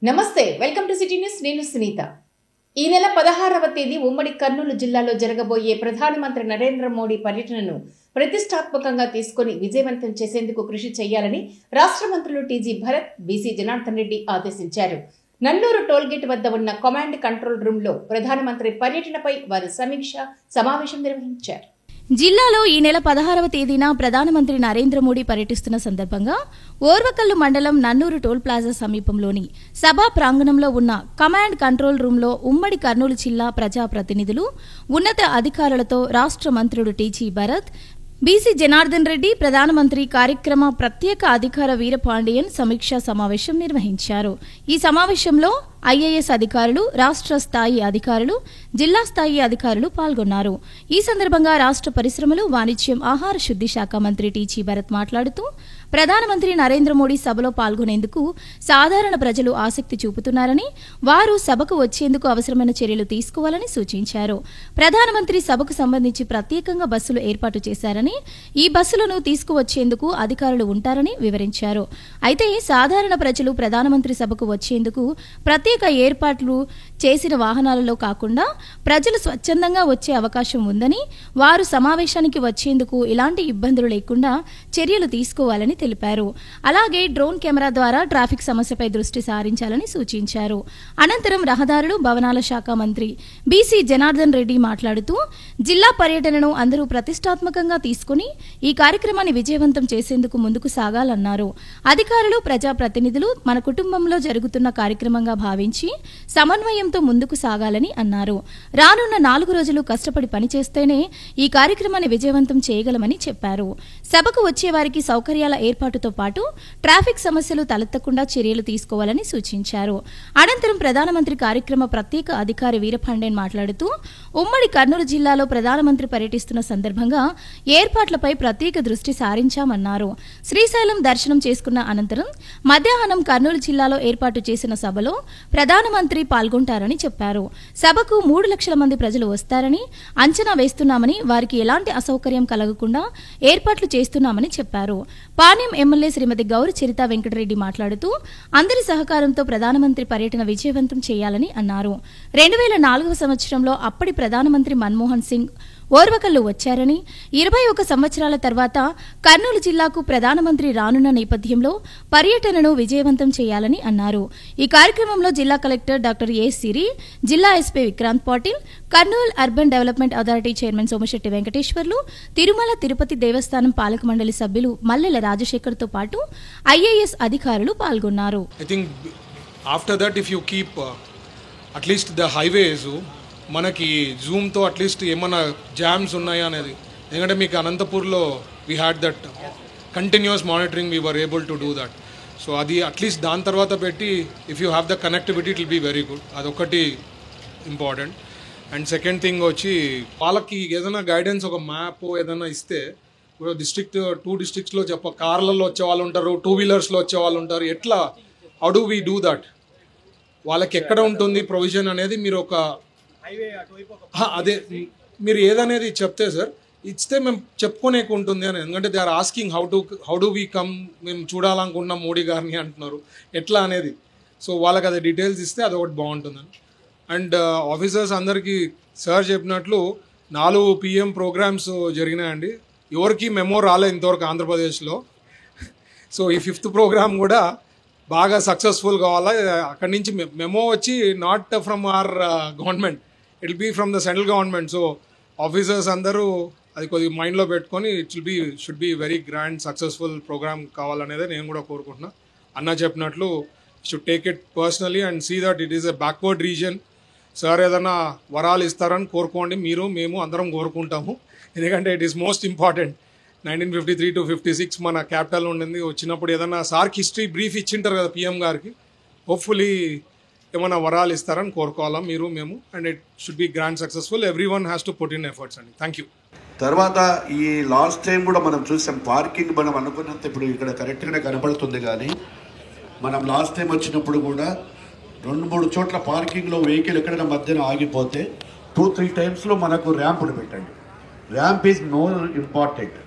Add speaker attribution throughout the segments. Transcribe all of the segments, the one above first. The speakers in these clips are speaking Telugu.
Speaker 1: నమస్తే, వెల్కమ్ టు సిటీ న్యూస్. నేను సునీత. ఈ నెల 16వ తేదీ ఉమ్మడి కర్నూలు జిల్లాలో జరగబోయే ప్రధానమంత్రి నరేంద్ర మోడీ పర్యటనను ప్రతిష్టాత్మకంగా తీసుకుని విజయవంతం చేసేందుకు కృషి చేయాలని రాష్ట్ర మంత్రులు టీజీ భరత్, బీసీ జనార్దన్ రెడ్డి ఆదేశించారు. నన్నూరు టోల్గేట్ వద్ద ఉన్న కమాండ్ కంట్రోల్ రూమ్ లో ప్రధానమంత్రి పర్యటనపై వారు సమావేశం నిర్వహించారు.
Speaker 2: జిల్లాలో ఈ నెల 16వ తేదీన ప్రధానమంత్రి నరేంద్ర మోడీ పర్యటిస్తున్న సందర్భంగా ఓర్వకల్లు మండలం నన్నూరు టోల్ ప్లాజా సమీపంలోని సభా ప్రాంగణంలో ఉన్న కమాండ్ కంట్రోల్ రూంలో ఉమ్మడి కర్నూలు జిల్లా ప్రజాప్రతినిధులు, ఉన్నత అధికారులతో రాష్ట్ర మంత్రుడు టీజీ భరత్, బీసీ జనార్దన్ రెడ్డి, ప్రధానమంత్రి కార్యక్రమ ప్రత్యేక అధికార వీరపాండియన్ సమీక్షా సమావేశం నిర్వహించారు. ఈ సమావేశంలో ఐఏఎస్ అధికారులు, రాష్ట్ర స్థాయి అధికారులు, జిల్లా స్థాయి అధికారులు పాల్గొన్నారు. ఈ సందర్భంగా రాష్ట్ర పరిశ్రమలు, వాణిజ్యం, ఆహార శుద్ది శాఖ మంత్రి టీజీ భరత్ మాట్లాడుతూ ప్రధానమంత్రి నరేంద్ర మోడీ సభలో పాల్గొనేందుకు సాధారణ ప్రజలు ఆసక్తి చూపుతున్నారని, వారు సభకు వచ్చేందుకు అవసరమైన చర్యలు తీసుకోవాలని సూచించారు. ప్రధానమంత్రి సభకు సంబంధించి ప్రత్యేకంగా బస్సులు ఏర్పాటు చేశారని, ఈ బస్సులను తీసుకువచ్చేందుకు అధికారులు ఉంటారని వివరించారు. అయితే సాధారణ ప్రజలు ప్రధానమంత్రి సభకు వచ్చేందుకు ప్రత్యేక ఏర్పాట్లు చేసిన వాహనాలలో కాకుండా ప్రజలు స్వచ్ఛందంగా వచ్చే అవకాశం ఉందని, వారు సమావేశానికి వచ్చేందుకు ఎలాంటి ఇబ్బందులు లేకుండా చర్యలు తీసుకోవాలని తెలిపారు. అలాగే డ్రోన్ కెమెరా ద్వారా ట్రాఫిక్ సమస్యపై దృష్టి సారించాలని సూచించారు. అనంతరం రహదారులు, భవనాల శాఖ మంత్రి బీసీ జనార్దన్ రెడ్డి మాట్లాడుతూ జిల్లా పర్యటనను అందరూ ప్రతిష్టాత్మకంగా తీసుకుని ఈ కార్యక్రమాన్ని విజయవంతం చేసేందుకు ముందుకు సాగాలన్నారు. అధికారులు, ప్రజాప్రతినిధులు మన కుటుంబంలో జరుగుతున్న కార్యక్రమంగా భావించి సమన్వయంతో ముందుకు సాగాలని అన్నారు. రానున్న 4 రోజులు కష్టపడి పనిచేస్తేనే ఈ కార్యక్రమాన్ని విజయవంతం చేయగలమని చెప్పారు. సభకు వచ్చేవారికి సౌకర్యాల ఏర్పాటుతో పాటు ట్రాఫిక్ సమస్యలు తలెత్తకుండా చర్యలు తీసుకోవాలని సూచించారు. అనంతరం ప్రధానమంత్రి కార్యక్రమ ప్రత్యేక అధికారి వీరపాండియన్ మాట్లాడుతూ ఉమ్మడి కర్నూలు జిల్లాలో ప్రధానమంత్రి పర్యటిస్తున్న సందర్భంగా ఏర్పాట్లపై ప్రత్యేక దృష్టి సారించామన్నారు. శ్రీశైలం దర్శనం చేసుకున్న అనంతరం మధ్యాహ్నం కర్నూలు జిల్లాలో ఏర్పాటు చేసిన సభలో ప్రధానమంత్రి పాల్గొంటారని చెప్పారు. సభకు 3 లక్షల మంది ప్రజలు వస్తారని అంచనా వేస్తున్నామని, వారికి ఎలాంటి అసౌకర్యం కలగకుండా ఏర్పాట్లు చేస్తున్నామని చెప్పారు. పాణ్యం ఎమ్మెల్యే శ్రీమతి గౌరి చరిత వెంకటరెడ్డి మాట్లాడుతూ అందరి సహకారంతో ప్రధానమంత్రి పర్యటన విజయవంతం చేయాలని అన్నారు. 2004వ సంవత్సరంలో అప్పటి ప్రధానమంత్రి మన్మోహన్ సింగ్ ఓర్వకల్లు వచ్చారని, 21 సంవత్సరాల తర్వాత కర్నూలు జిల్లాకు ప్రధానమంత్రి రానున్న నేపథ్యంలో పర్యటనను విజయవంతం చేయాలని అన్నారు. ఈ కార్యక్రమంలో జిల్లా కలెక్టర్ డాక్టర్ ఏ సిరి, జిల్లా SP Vikrant Patil, Kurnool urban development authority chairman Somasetty Venkateswarlu, Tirumala Tirupati దేవస్థానం పాలక మండలి సభ్యులు మల్లెల రాజశేఖర్తో పాటు ఐఏఎస్ అధికారులు పాల్గొన్నారు.
Speaker 3: మనకి జూమ్తో అట్లీస్ట్ ఏమైనా జామ్స్ ఉన్నాయా అనేది, ఎందుకంటే మీకు అనంతపూర్లో we had that continuous monitoring, we were able to do that. So అది అట్లీస్ట్ దాని తర్వాత పెట్టి if you have the connectivity it will be very good. అదొకటి ఇంపార్టెంట్. అండ్ సెకండ్ థింగ్ వచ్చి వాళ్ళకి ఏదైనా గైడెన్స్, ఒక మ్యాప్ ఏదైనా ఇస్తే, డిస్ట్రిక్ట్ 2 డిస్ట్రిక్ట్స్లో కార్లలో వచ్చే వాళ్ళు ఉంటారు, 2 వీలర్స్లో వచ్చే వాళ్ళు ఉంటారు. ఎట్లా, how do we do that, వాళ్ళకి ఎక్కడ ఉంటుంది ప్రొవిజన్ అనేది మీరు ఒక అదే మీరు ఏదనేది చెప్తే సార్ ఇస్తే మేము చెప్పుకోనేకు ఉంటుంది అని. ఎందుకంటే they are asking how do we come, మేము చూడాలనుకుంటున్నాం మోడీ గారిని అంటున్నారు, ఎట్లా అనేది. సో వాళ్ళకి అదే డీటెయిల్స్ ఇస్తే అదొకటి బాగుంటుందని. అండ్ ఆఫీసర్స్ అందరికీ సార్ చెప్పినట్లు 4 PM ప్రోగ్రామ్స్ జరిగినాయండి. ఎవరికి మెమో రాలేదు ఇంతవరకు ఆంధ్రప్రదేశ్లో. సో ఈ 5th ప్రోగ్రామ్ కూడా బాగా సక్సెస్ఫుల్ కావాలా. అక్కడి నుంచి మెమో వచ్చి not from our government, it will be from the central government. So officers అందరూ అది కొద్దిగా మైండ్లో పెట్టుకొని should be very grand successful programme కావాలనేది నేను కూడా కోరుకుంటున్నా. అన్న చెప్పినట్లు should take it personally and see that it is a backward region. Sir ఏదైనా వరాలు ఇస్తారని కోరుకోండి, మేము అందరం కోరుకుంటాము. ఎందుకంటే it is most important. 1953 to 56 మన క్యాపిటల్ ఉండింది. వచ్చినప్పుడు ఏదైనా సార్కి హిస్టరీ బ్రీఫ్ ఇచ్చింటారు కదా PM గారికి. హోప్ఫుల్లీ ఏమైనా వరాలు ఇస్తారని కోరుకోవాలా మేము. And it should be grand successful. Everyone has to put in efforts అండి. Thank you.
Speaker 4: తర్వాత ఈ లాస్ట్ టైం కూడా మనం చూసాం పార్కింగ్, మనం అనుకున్నంత ఇప్పుడు ఇక్కడ కరెక్ట్గానే కనబడుతుంది. కానీ మనం లాస్ట్ టైం వచ్చినప్పుడు కూడా 2-3 చోట్ల పార్కింగ్లో వెహికల్ ఎక్కడైనా మధ్యన ఆగిపోతే 2-3 టైమ్స్లో మనకు ర్యాంపులు పెట్టండి. Ramp is more important.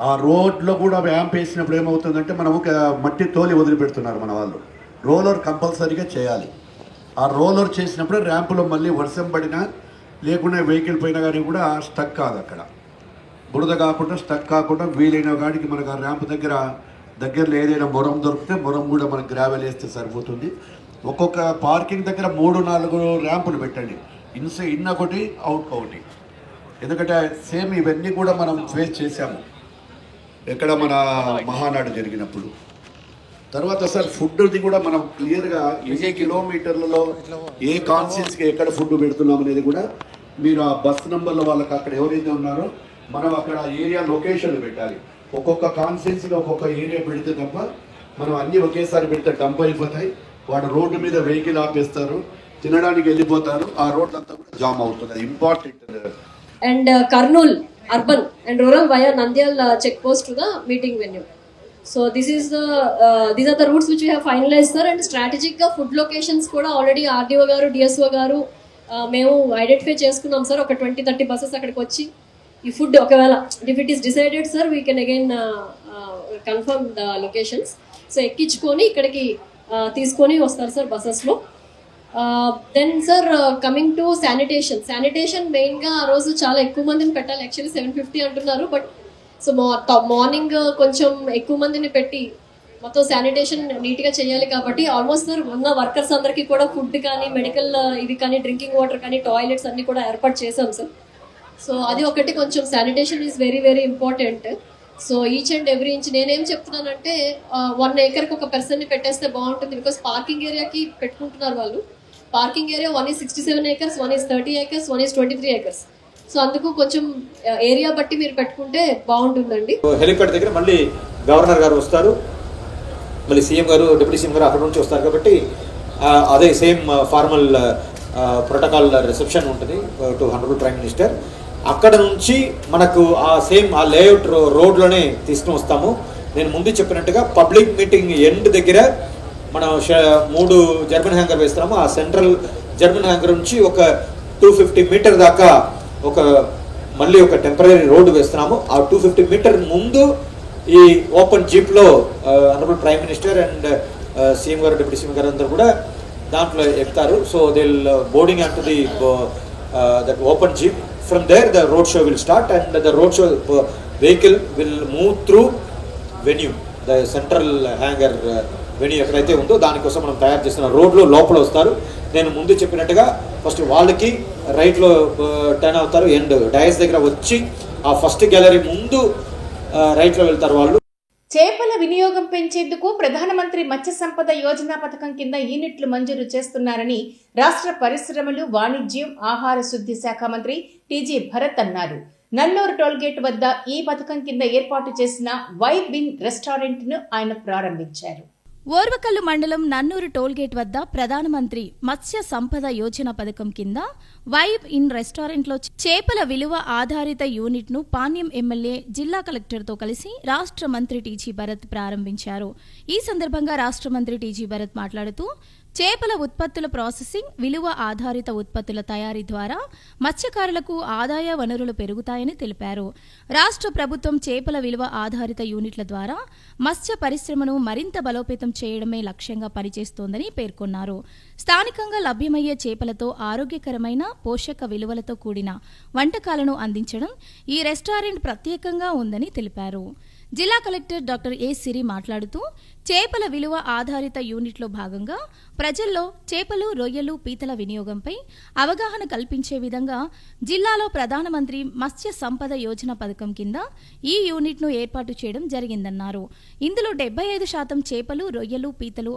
Speaker 4: ఆ రోడ్లో కూడా ర్యాంప్ వేసినప్పుడు ఏమవుతుందంటే మనము మట్టి తోలి వదిలిపెడుతున్నారు మన వాళ్ళు. రోలర్ కంపల్సరీగా చేయాలి. ఆ రోలర్ చేసినప్పుడు ర్యాంపులో మళ్ళీ వర్షం పడినా లేకుండా వెహికల్ పోయినా కానీ కూడా స్టక్ కాదు, అక్కడ బురద కాకుండా స్టక్ కాకుండా వీలైన కాడికి మనకు ఆ ర్యాంప్ దగ్గరలో ఏదైనా మొరం దొరికితే మొరం కూడా మనకు గ్రావెల్ వేస్తే సరిపోతుంది. ఒక్కొక్క పార్కింగ్ దగ్గర 3-4 ర్యాంపులు పెట్టండి, ఇన్ ఒకటి అవుట్ ఒకటి. ఎందుకంటే సేమ్ ఇవన్నీ కూడా మనం ఫేస్ చేసాము ఎక్కడ మన మహానాడు జరిగినప్పుడు. తర్వాత సార్ ఫుడ్ది కూడా మనం క్లియర్గా ఏ కిలోమీటర్లలో ఏ కాన్స్టిట్యూన్సీకి ఎక్కడ ఫుడ్ పెడుతున్నాం అనేది కూడా మీరు ఆ బస్ నెంబర్లో వాళ్ళకి అక్కడ ఎవరైతే ఉన్నారో మనం అక్కడ ఏరియా లొకేషన్లు పెట్టాలి. ఒక్కొక్క కాన్స్టిట్యూన్సీకి ఒక్కొక్క ఏరియా పెడితే తప్ప మనం అన్నీ ఒకేసారి పెడితే డంప్ అయిపోతాయి. వాడు రోడ్డు మీద వెహికల్ ఆపేస్తారు, తినడానికి వెళ్ళిపోతారు, ఆ రోడ్ అంతా కూడా జామ్ అవుతుంది. అది important.
Speaker 5: And Kurnool urban and rural via Nandyal check post to the meeting venue. So these are the routes which we have finalized, sir. And strategic గా ఫుడ్ లొకేషన్స్ కూడా ఆల్రెడీ ఆర్డీఓ గారు, డిఎస్ఓ గారు మేము ఐడెంటిఫై చేసుకున్నాం సార్. ఒక 20-30 బస్సెస్ అక్కడికి వచ్చి ఈ ఫుడ్ ఒకవేళ if it is decided sir we can again confirm the locations. So ఎక్కించుకొని ఇక్కడికి తీసుకొని వస్తారు సార్ బస్సెస్లో. Then sir coming to sanitation మెయిన్గా ఆ రోజు చాలా ఎక్కువ మందిని పెట్టాలి. యాక్చువల్లీ 750 అంటున్నారు, బట్ సో మార్నింగ్ కొంచెం ఎక్కువ మందిని పెట్టి మొత్తం శానిటేషన్ నీట్గా చేయాలి కాబట్టి ఆల్మోస్ట్ సార్ ఉన్న వర్కర్స్ అందరికీ కూడా ఫుడ్ కానీ, మెడికల్ ఇది కానీ, డ్రింకింగ్ వాటర్ కానీ, టాయిలెట్స్ అన్నీ కూడా ఏర్పాటు చేసాం సార్. సో అది ఒకటి, కొంచెం sanitation is very very important. So each and every inch నేనేం చెప్తున్నానంటే 1 acreకి ఒక పర్సన్ని పెట్టేస్తే బాగుంటుంది. బికాస్ పార్కింగ్ ఏరియాకి పెట్టుకుంటున్నారు వాళ్ళు. Parking area 1 is 67 acres, 1 is 30 acres, 1 is 23 acres. So అందుకు కొంచెం ఏరియా బట్టి మీరు పెట్టుకుంటే బాగుంటుందండి.
Speaker 6: హెలిప్యాడ్ దగ్గర మళ్ళీ గవర్నర్ గారు వస్తారు, మళ్ళీ సీఎం గారు, డిప్యూటీ సీఎం గారు అక్కడ నుంచి వస్తారు కాబట్టి అదే సేమ్ ఫార్మల్ ప్రోటోకాల్ రిసెప్షన్ ఉంటుంది టు హనరబుల్ ప్రైమ్ మినిస్టర్. అక్కడ నుంచి మనకు ఆ సేమ్ ఆ లేఅవుట్ రోడ్లోనే తీసుకుని వస్తాము. నేను ముందు చెప్పినట్టుగా పబ్లిక్ మీటింగ్ ఎండ్ దగ్గర మనం 3 జర్మన్ హ్యాంగర్ వేస్తున్నాము. ఆ సెంట్రల్ జర్మన్ హ్యాంగర్ నుంచి ఒక 250 మీటర్ దాకా మళ్ళీ ఒక టెంపరీ రోడ్డు వేస్తున్నాము. ఆ 250 మీటర్ ముందు ఈ ఓపెన్ జీప్లో honourable prime minister and CM గారు, డిప్యూటీ సీఎం గారు అందరూ కూడా దాంట్లో ఎక్కుతారు. So they will boarding on to the that open jeep. From there the road show will start and the road show vehicle will move through venue, the central hangar venue ఎక్కడైతే ఉందో దానికోసం మనం తయారు చేస్తున్న రోడ్లో లోపల వస్తారు. నేను ముందు చెప్పినట్టుగా ఫస్ట్ వాళ్ళకి రైట్లో టర్న్ అవుతారు, ఎండ్ డయస్ దగ్గర వచ్చి ఆ ఫస్ట్ గ్యాలరీ ముందు రైట్లో వెళ్తారు వాళ్ళు.
Speaker 1: చేపల వినియోగం పెంచేందుకు ప్రధానమంత్రి మత్స్య సంపద యోజన పథకం కింద యూనిట్లు మంజూరు చేస్తున్నారని రాష్ట్ర పరిశ్రమలు, వాణిజ్యం, ఆహార శుద్ధి శాఖ మంత్రి టీజీ భరత్ అన్నారు. నల్లూరు టోల్గేట్ వద్ద ఈ పథకం కింద ఏర్పాటు చేసిన వైబ్ ఇన్ రెస్టారెంట్ ను ఆయన ప్రారంభించారు.
Speaker 2: ఓర్వకల్లు మండలం నన్నూరు టోల్గేట్ వద్ద ప్రధానమంత్రి మత్స్య సంపద యోజన పథకం కింద వైబ్ ఇన్ రెస్టారెంట్లో చేపల విలువ ఆధారిత యూనిట్ ను పాణ్యం ఎమ్మెల్యే, జిల్లా కలెక్టర్తో కలిసి రాష్ట్ర మంత్రి టీజీ భరత్ ప్రారంభించారు. ఈ సందర్భంగా రాష్ట్ర మంత్రి టీజీ భరత్ మాట్లాడుతూ చేపల ఉత్పత్తుల ప్రాసెసింగ్, విలువ ఆధారిత ఉత్పత్తుల తయారీ ద్వారా మత్స్యకారులకు ఆదాయ వనరులు పెరుగుతాయని తెలిపారు. రాష్ట్ర ప్రభుత్వం చేపల విలువ ఆధారిత యూనిట్ల ద్వారా మత్స్య పరిశ్రమను మరింత బలోపేతం చేయడమే లక్ష్యంగా పనిచేస్తోందని పేర్కొన్నారు. స్థానికంగా లభ్యమయ్యే చేపలతో ఆరోగ్యకరమైన, పోషక విలువలతో కూడిన వంటకాలను అందించడం ఈ రెస్టారెంట్ ప్రత్యేకంగా ఉందని తెలిపారు. జిల్లా కలెక్టర్ డాక్టర్ ఏ సిరి మాట్లాడుతూ చేపల విలువ ఆధారిత యూనిట్లో భాగంగా ప్రజల్లో చేపలు, రొయ్యలు, పీతల వినియోగంపై అవగాహన కల్పించే విధంగా జిల్లాలో ప్రధానమంత్రి మత్స్య సంపద యోజన పథకం కింద ఈ యూనిట్ను ఏర్పాటు చేయడం జరిగిందన్నారు. ఇందులో 75% చేపలు, రొయ్యలు, పీతలు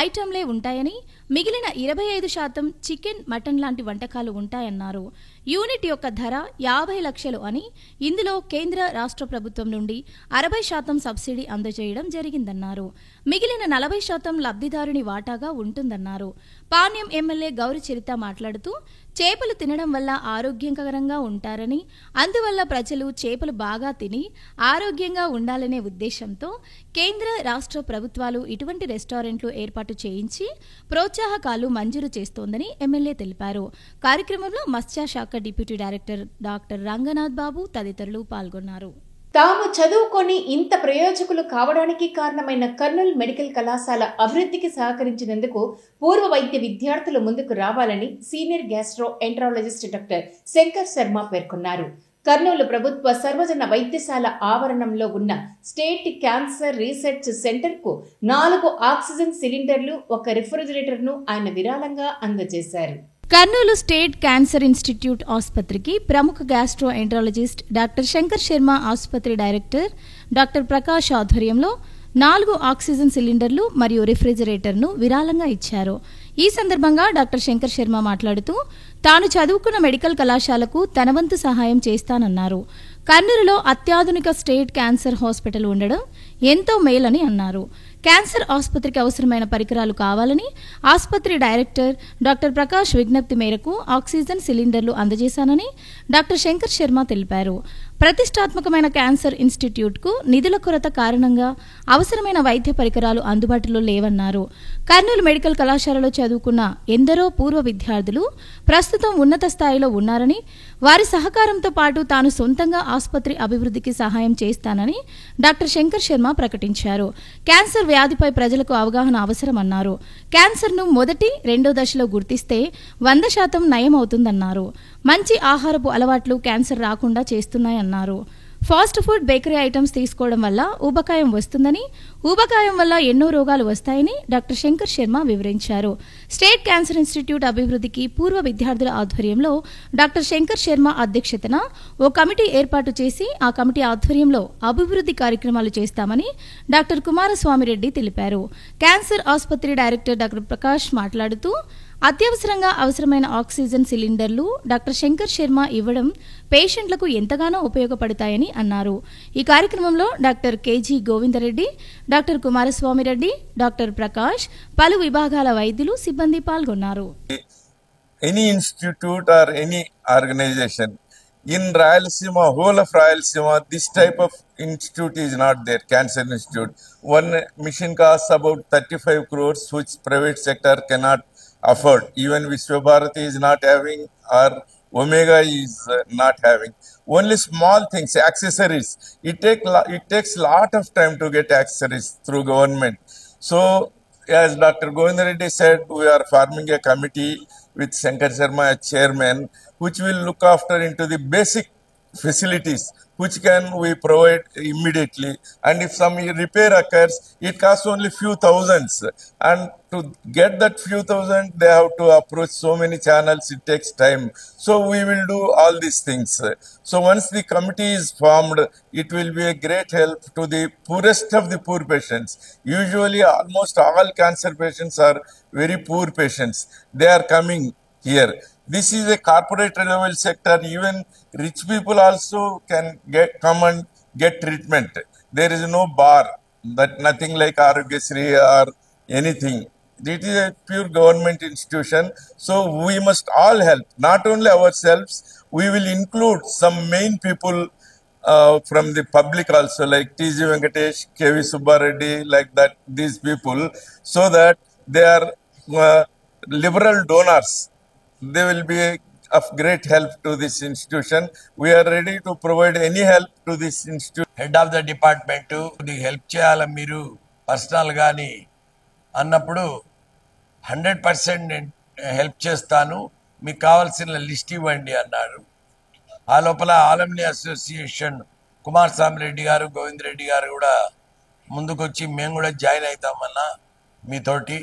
Speaker 2: ఐటంలే ఉంటాయని, మిగిలిన 25% చికెన్, మటన్ లాంటి వంటకాలు ఉంటాయన్నారు. యూనిట్ యొక్క ధర 50 లక్షలు అని, ఇందులో కేంద్ర, రాష్ట్ర ప్రభుత్వం నుండి 60% సబ్సిడీ అందజేయడం జరిగిందన్నారు. మిగిలిన 40% లబ్ధిదారుని వాటాగా ఉంటుందన్నారు. పాణ్యం ఎమ్మెల్యే గౌరి చరిత మాట్లాడుతూ చేపలు తినడం వల్ల ఆరోగ్యకరంగా ఉంటారని, అందువల్ల ప్రజలు చేపలు బాగా తిని ఆరోగ్యంగా ఉండాలనే ఉద్దేశంతో కేంద్ర, రాష్ట్ర ప్రభుత్వాలు ఇటువంటి రెస్టారెంట్లు ఏర్పాటు చేయించి ప్రోత్సాహకాలు మంజూరు చేస్తోందని ఎమ్మెల్యే తెలిపారు. కార్యక్రమంలో మత్స్యశాఖ డిప్యూటీ డైరెక్టర్ డాక్టర్ రంగనాథ్ బాబు తదితరులు పాల్గొన్నారు.
Speaker 1: తాము చదువుకొని ఇంత ప్రయోజకులు కావడానికి కారణమైన కర్నూలు మెడికల్ కళాశాల అభివృద్ధికి సహకరించినందుకు పూర్వ వైద్య విద్యార్థులు ముందుకు రావాలని senior gastro enterologist doctor Shankar Sharma పేర్కొన్నారు. కర్నూలు ప్రభుత్వ సర్వజన వైద్యశాల ఆవరణంలో ఉన్న స్టేట్ క్యాన్సర్ రీసెర్చ్ సెంటర్ కు 4 ఆక్సిజన్ సిలిండర్లు, 1 రిఫ్రిజిరేటర్ను ఆయన విరాళంగా అందజేశారు.
Speaker 2: కర్నూలు స్టేట్ క్యాన్సర్ ఇన్స్టిట్యూట్ ఆసుపత్రికి ప్రముఖ gastro enterologist doctor Shankar Sharma, ఆసుపత్రి డైరెక్టర్ డాక్టర్ ప్రకాష్ ఆధ్వర్యంలో 4 ఆక్సిజన్ సిలిండర్లు మరియు రిఫ్రిజిరేటర్ను విరాళంగా ఇచ్చారు. ఈ సందర్భంగా డాక్టర్ శంకర్ శర్మ మాట్లాడుతూ తాను చదువుకున్న మెడికల్ కళాశాలకు తన వంతు సహాయం చేస్తానన్నారు. కర్నూలులో అత్యాధునిక స్టేట్ క్యాన్సర్ హాస్పిటల్ ఉండడం ఎంతో మేలని అన్నారు. క్యాన్సర్ ఆసుపత్రికి అవసరమైన పరికరాలు కావాలని ఆసుపత్రి డైరెక్టర్ డాక్టర్ ప్రకాష్ విజ్ఞప్తి మేరకు ఆక్సిజన్ సిలిండర్లు అందజేశానని డాక్టర్ శంకర్ శర్మ తెలిపారు. ప్రతిష్టాత్మకమైన క్యాన్సర్ ఇన్స్టిట్యూట్కు నిధుల కొరత కారణంగా అవసరమైన వైద్య పరికరాలు అందుబాటులో లేవన్నారు. కర్నూలు మెడికల్ కళాశాలలో చదువుకున్న ఎందరో పూర్వ విద్యార్థులు ప్రస్తుతం ఉన్నత స్థాయిలో ఉన్నారని, వారి సహకారంతో పాటు తాను సొంతంగా ఆసుపత్రి అభివృద్ధికి సహాయం చేస్తానని డాక్టర్ శంకర్ శర్మ ప్రకటించారు. క్యాన్సర్ వ్యాధిపై ప్రజలకు అవగాహన అవసరమన్నారు. క్యాన్సర్ను మొదటి, 2వ దశలో గుర్తిస్తే 100% నయం అవుతుందన్నారు. మంచి ఆహారపు అలవాట్లు క్యాన్సర్ రాకుండా చేస్తున్నాయన్నారు. ఫాస్ట్ ఫుడ్, బేకరీ ఐటమ్స్ తీసుకోవడం వల్ల ఊబకాయం వస్తుందని, ఊబకాయం వల్ల ఎన్నో రోగాలు వస్తాయని డాక్టర్ శంకర్ శర్మ వివరించారు. స్టేట్ క్యాన్సర్ ఇన్స్టిట్యూట్ అభివృద్ధికి పూర్వ విద్యార్థుల ఆధ్వర్యంలో డాక్టర్ శంకర్ శర్మ అధ్యక్షతన ఓ కమిటీ ఏర్పాటు చేసి ఆ కమిటీ ఆధ్వర్యంలో అభివృద్ధి కార్యక్రమాలు చేస్తామని డాక్టర్ కుమారస్వామిరెడ్డి తెలిపారు. క్యాన్సర్ ఆసుపత్రి డైరెక్టర్ డాక్టర్ ప్రకాష్ మాట్లాడుతూ అత్యవసరంగా అవసరమైన ఆక్సిజన్ సిలిండర్లు డాక్టర్ శంకర్ శర్మ ఇవ్వడం పేషెంట్లకు ఎంతగానో ఉపయోగపడతాయని అన్నారు. ఈ కార్యక్రమంలో doctor KG Govindareddy, doctor Kumaraswamyreddy, doctor Prakash, పలు విభాగాల వైద్యులు, సిబ్బంది పాల్గొన్నారు.
Speaker 7: Any institute or any organization in Rayalaseema, whole of Rayalaseema, this type of institute is not there. Cancer Institute. One machine costs about 35 crores, which private sector cannot afford. Even Vishwabharati is not having, or Omega is not having. Only small things, accessories. It takes lot of time to get accessories through government. So, as Dr. Govinda Reddy said, we are forming a committee with Shankar Sharma as chairman, which will look after into the basic facilities, which can we provide immediately. And if some repair occurs, it costs only few thousands. And to get that few thousand, they have to approach so many channels, it takes time. So we will do all these things. So once the committee is formed, it will be a great help to the poorest of the poor patients. Usually almost all cancer patients are very poor patients. They are coming here. This is a corporate level sector. Even rich people also can come and get treatment. There is no bar, that nothing like Aarogyasri or anything. It is a pure government institution. So we must all help, not only ourselves. We will include some main people from the public also, like T.G. Venkatesh, K.V. Subbareddy, like that, these people, so that they are liberal donors. They will be of great help to this institution. We are ready to provide any help to this institution.
Speaker 8: Head of the department help చేయాల మీరు పర్సనల్ గాని అన్నప్పుడు 100% హెల్ప్ చేస్తాను, మీకు కావాల్సిన లిస్ట్ ఇవ్వండి అన్నాడు. ఆ లోపల ఆలమ్ని అసోసియేషన్ కుమారస్వామి రెడ్డి గారు, గోవిందరెడ్డి గారు కూడా ముందుకొచ్చి మేము కూడా జాయిన్ అవుతామన్నా, మీతోటి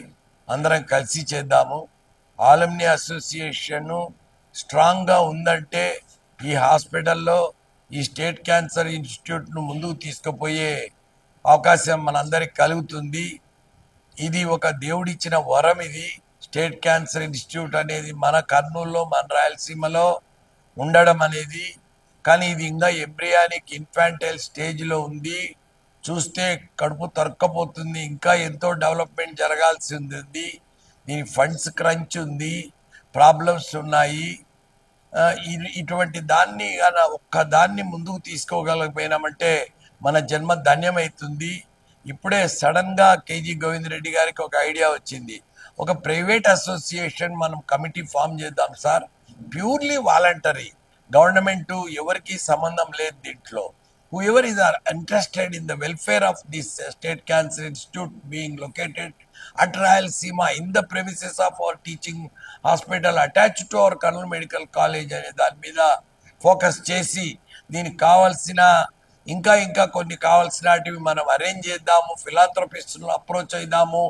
Speaker 8: అందరం కలిసి చేద్దాము. ఆలమ్ని అసోసియేషన్ స్ట్రాంగ్గా ఉందంటే ఈ హాస్పిటల్లో ఈ స్టేట్ క్యాన్సర్ ఇన్స్టిట్యూట్ను ముందుకు తీసుకుపోయే అవకాశం మనందరికి కలుగుతుంది. ఇది ఒక దేవుడిచ్చిన వరం. ఇది స్టేట్ క్యాన్సర్ ఇన్స్టిట్యూట్ అనేది మన కర్నూలులో, మన రాయలసీమలో ఉండడం అనేది. కానీ ఇది ఇంకా ఎంబ్రియానిక్ ఇన్ఫాంటైల్ స్టేజ్లో ఉంది. చూస్తే కడుపు తరక్కపోతుంది. ఇంకా ఎంతో డెవలప్మెంట్ జరగాల్సి ఉంది. దీని ఫండ్స్ క్రంచ్ ఉంది, ప్రాబ్లమ్స్ ఉన్నాయి. ఇటువంటి దాన్ని ఒక్కదాన్ని ముందుకు తీసుకోగలిగిపోయినామంటే మన జన్మ ధన్యమవుతుంది. ఇప్పుడే సడన్గా కేజీ గోవిందరెడ్డి గారికి ఒక ఐడియా వచ్చింది. ఒక ప్రైవేట్ అసోసియేషన్ మనం కమిటీ ఫామ్ చేద్దాం సార్, ప్యూర్లీ వాలంటరీ, గవర్నమెంట్ ఎవరికి సంబంధం లేదు దీంట్లో. whoever is interested in the welfare of this State Cancer Institute being located at Rayalaseema in the premises of our teaching hospital attached to our Colonel Medical College అనే దాని మీద ఫోకస్ చేసి దీనికి కావాల్సిన ఇంకా కొన్ని కావాల్సినవి మనం అరేంజ్ చేద్దాము, ఫిలాంథ్రపిస్ట్ను అప్రోచ్ అయిదాము,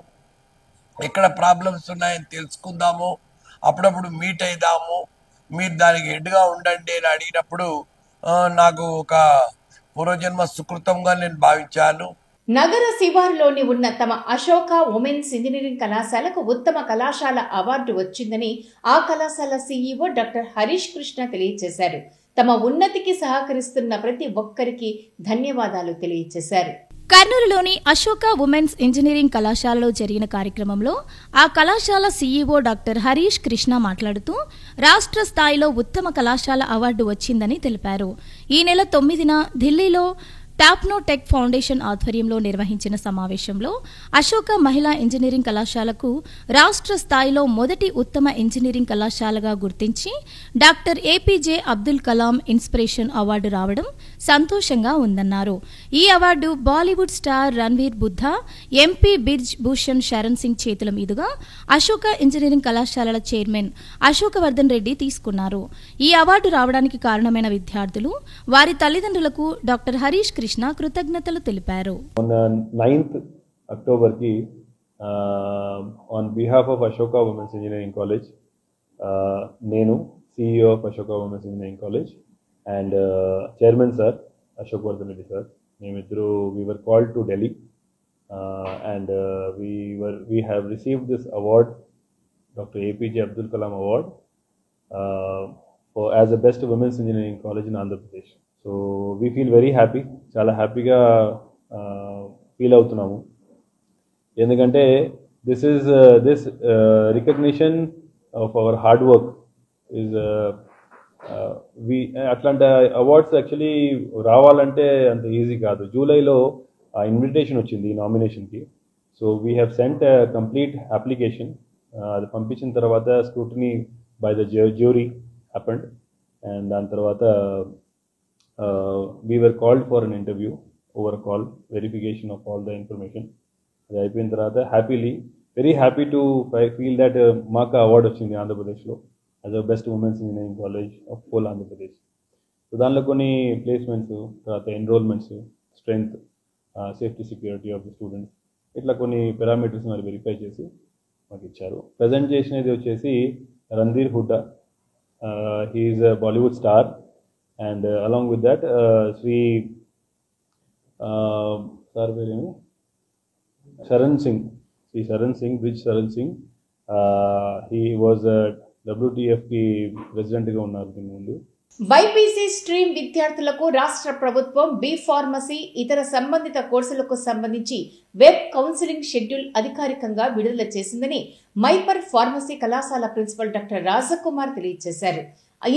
Speaker 8: ఎక్కడ ప్రాబ్లమ్స్ ఉన్నాయని తెలుసుకుందాము, అప్పుడప్పుడు మీట్ అయిదాము, మీరు దానికి హెడ్గా ఉండండి అని అడిగినప్పుడు నాకు ఒక పూర్వజన్మ సుకృతంగా నేను భావించాను.
Speaker 1: నగర శివారులోని ఉన్న తమ అశోక ఉమెన్స్ ఇంజనీరింగ్ కళాశాలకు ఉత్తమ కళాశాల అవార్డు వచ్చిందని ఆ కళాశాల సీఈఓ డాక్టర్ హరీష్ కృష్ణ తెలియజేశారు. తమ ఉన్నతికి సహకరిస్తున్న ప్రతి ఒక్కరికి ధన్యవాదాలు తెలియజేశారు.
Speaker 2: కర్నూలులోని అశోక ఉమెన్స్ ఇంజనీరింగ్ కళాశాలలో జరిగిన కార్యక్రమంలో ఆ కళాశాల సీఈఓ డాక్టర్ హరీష్ కృష్ణ మాట్లాడుతూ రాష్ట్ర స్థాయిలో ఉత్తమ కళాశాల అవార్డు వచ్చిందని తెలిపారు. ఈ నెల 9న ఢిల్లీలో టాప్నో టెక్ ఫౌండేషన్ ఆధ్వర్యంలో నిర్వహించిన సమావేశంలో అశోక మహిళా ఇంజనీరింగ్ కళాశాలకు రాష్ట్ర స్థాయిలో మొదటి ఉత్తమ ఇంజనీరింగ్ కళాశాలగా గుర్తించి doctor APJ Abdul Kalam inspiration award రావడం సంతోషంగా ఉందన్నారు. ఈ award Bollywood star Ranveer Buddha, MP Brij Bhushan Sharan Singh చేతుల మీదుగా అశోక ఇంజనీరింగ్ కళాశాలల చైర్మన్ అశోకవర్ధన్ రెడ్డి తీసుకున్నారు. ఈ అవార్డు రావడానికి కారణమైన విద్యార్థులు, వారి తల్లిదండ్రులకు డాక్టర్ హరీష్ కృష్ణ కృతజ్ఞతలు తెలిపారు.
Speaker 9: On 9th October ki on behalf of Ashoka Women's Engineering College, nenu CEO of Ashoka Women's Engineering College and Chairman sir Ashokvardhan Reddy sir, we were called to Delhi and we have received this award, Dr. APJ Abdul Kalam Award, for as the best women's engineering college in Andhra Pradesh. So we feel very happy, చాలా హ్యాపీగా ఫీల్ అవుతున్నాము. ఎందుకంటే this recognition of our hard work is అట్లాంటి అవార్డ్స్ యాక్చువల్లీ రావాలంటే అంత ఈజీ కాదు. జూలైలో ఇన్విటేషన్ వచ్చింది ఈ నామినేషన్కి. So we have sent complete application. అది పంపించిన తర్వాత scrutiny by the jury happened and దాని తర్వాత we were called for an interview over a call, verification of all the information. అది అయిపోయిన తర్వాత very happy to feel that మాకు అవార్డు వచ్చింది ఆంధ్రప్రదేశ్లో as a best women's engineering college of whole Andhra Pradesh. So దానిలో కొన్ని ప్లేస్మెంట్స్, తర్వాత enrolments, strength, safety, security of the students, ఇట్లా కొన్ని పారామీటర్స్ మరి వెరిఫై చేసి మాకు ఇచ్చారు. ప్రజెంట్ చేసినది వచ్చేసి Randhir Hooda, he is a Bollywood star. And along with that, Sri Sharan Singh, Bridge Sharan Singh, he was a WTF president ga unnaru din mundu.
Speaker 1: BiPC stream విద్యార్థులకు రాష్ట్ర ప్రభుత్వం బి ఫార్మసీ ఇతర సంబంధిత కోర్సులకు సంబంధించి వెబ్ కౌన్సిలింగ్ షెడ్యూల్ అధికారికంగా విడుదల చేసిందని మైపర్ ఫార్మసీ కళాశాల ప్రిన్సిపల్ డాక్టర్ రాజకుమార్ తెలియజేశారు.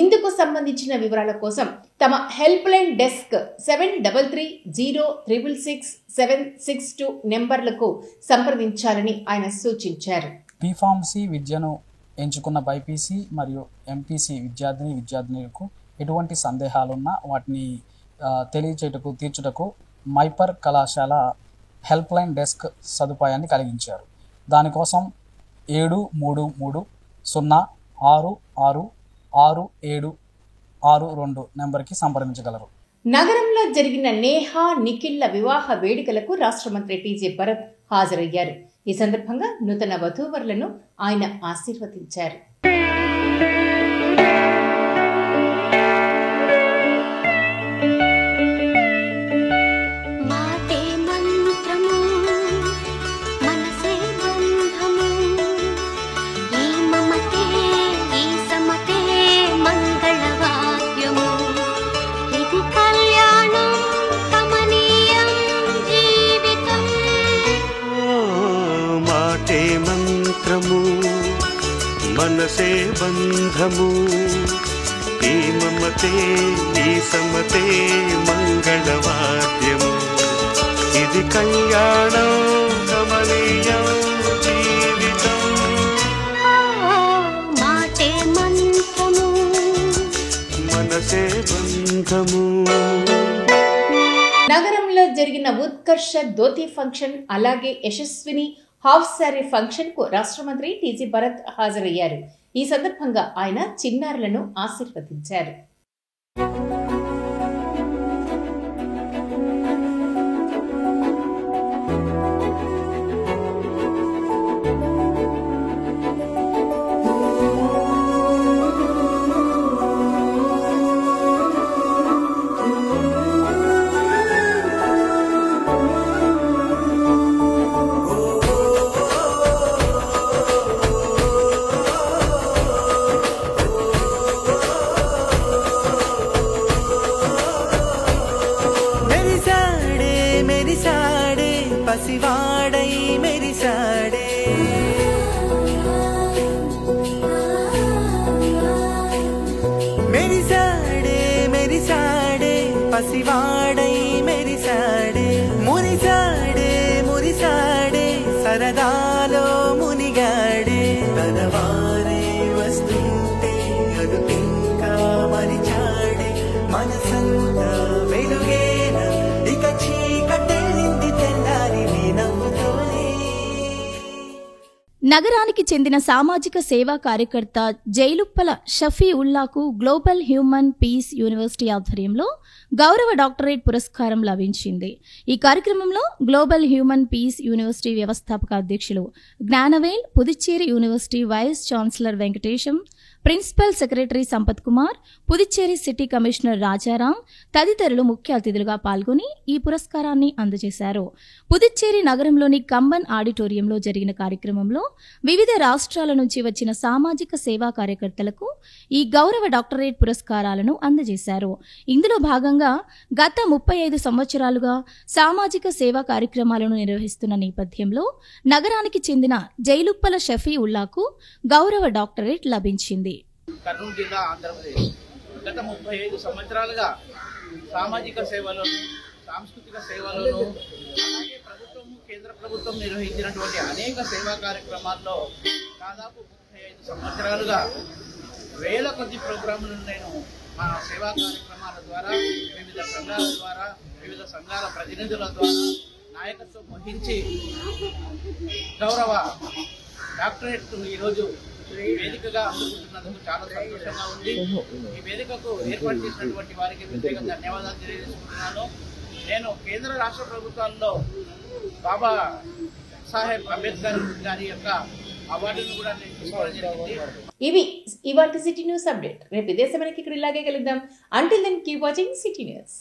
Speaker 1: ఇందుకు సంబంధించిన వివరాల కోసం తమ హెల్ప్ లైన్ డెస్క్ 7330666762 నెంబర్లకు సంప్రదించాలని ఆయన సూచించారు.
Speaker 10: బి ఫార్మసీ విద్యను ఎంచుకున్న బైపీసీ మరియు ఎంపీసీ విద్యార్థినులకు ఎటువంటి సందేహాలున్నా వాటిని తీర్చుటకు మైపర్ కళాశాల హెల్ప్ లైన్ డెస్క్ సదుపాయాన్ని కలిగించారు. దానికోసం 73306666762 నెంబర్కి సంప్రదించగలరు.
Speaker 1: నగరంలో జరిగిన నేహా నిఖిల్ల వివాహ వేడుకలకు రాష్ట్ర మంత్రి టీజే భరత్ హాజరయ్యారు. ఈ సందర్భంగా నూతన వధూవరులను ఆయన ఆశీర్వదించారు.
Speaker 11: మనసే బంధము ఈ మమతే ఈ సమతే మంగళవాద్యము ఇది కళ్యాణం కమనీయం జీవితం మాటే మంత్రము మనసే బంధము
Speaker 1: నగరంలో జరిగిన ఉత్కర్ష ధోతి ఫంక్షన్ అలాగే యశస్విని హాఫ్ శారీ ఫంక్షన్ కు రాష్ట్ర మంత్రి టీజీ భరత్ హాజరయ్యారు. ఈ సందర్భంగా ఆయన చిన్నారులను ఆశీర్వదించారు.
Speaker 12: పసివాడై మెరిసాడే మెరిసాడే మెరిసాడే పసివాడై మెరిసాడే మురిసాడే మురిసాడే సరదాలో మునిగాడే తనవారే వస్తుంటే అదుపింకా మరిచాడే మనసంతా వెలుగేన ఇక చీకటెళ్ళింది తెల్లారి నవ్వుతోనే.
Speaker 2: నగరానికి చెందిన సామాజిక సేవా కార్యకర్త జైలుప్పల షఫీ ఉల్లాకు గ్లోబల్ హ్యూమన్ పీస్ యూనివర్సిటీ ఆధ్వర్యంలో గౌరవ డాక్టరేట్ పురస్కారం లభించింది. ఈ కార్యక్రమంలో గ్లోబల్ హ్యూమన్ పీస్ యూనివర్సిటీ వ్యవస్థాపక అధ్యక్షులు Gnanavel, Puducherry university vice chancellor Venkatesham, principal secretary Sampath Kumar, Puducherry city commissioner Rajaram తదితరులు ముఖ్య అతిథులుగా పాల్గొని ఈ పురస్కారాన్ని అందజేశారు. పుదుచ్చేరి నగరంలోని కంబన్ ఆడిటోరియంలో జరిగిన కార్యక్రమంలో వివిధ రాష్ట్రాల నుంచి వచ్చిన సామాజిక సేవా కార్యకర్తలకు ఈ గౌరవ డాక్టరేట్ పురస్కారాలను అందజేశారు. ఇందులో భాగంగా గత 35 సంవత్సరాలుగా సామాజిక సేవా కార్యక్రమాలను నిర్వహిస్తున్న నేపథ్యంలో నగరానికి చెందిన జైలుప్పల షఫీ ఉల్లాకు గౌరవ డాక్టరేట్ లభించింది.
Speaker 13: కర్నూలు జిల్లా, ఆంధ్రప్రదేశ్ గత 35 సంవత్సరాలుగా సామాజిక సేవలను, సాంస్కృతిక సేవలను, అలాగే ప్రభుత్వం, కేంద్ర ప్రభుత్వం నిర్వహించినటువంటి అనేక సేవా కార్యక్రమాల్లో దాదాపు 35 సంవత్సరాలుగా వేల కొద్ది ప్రోగ్రాములను నేను మా సేవా కార్యక్రమాల ద్వారా, వివిధ సంఘాల ద్వారా, వివిధ సంఘాల ప్రతినిధుల ద్వారా నాయకత్వం వహించి గౌరవ డాక్టరేట్ ఈరోజు ఈ వేదికగా అందుకుంటున్నందుకు చాలా సంతోషంగా ఉంది. ఈ వేదికకు ఏర్పాటు చేసినటువంటి వారికి ప్రత్యేక ధన్యవాదాలు తెలియజేసుకుంటున్నాను. నేను కేంద్ర రాష్ట్ర ప్రభుత్వాల్లో బాబా సాహెబ్ అంబేద్కర్ గారి యొక్క అవార్డును కూడా నేను తీసుకోవడం జరిగింది.
Speaker 1: ఇవి ఇవాల్టి సిటీ న్యూస్ అప్డేట్. రేపు ఇదే సమయానికి ఇక్కడ ఇలాగే కలుద్దాం. Until then keep watching city news.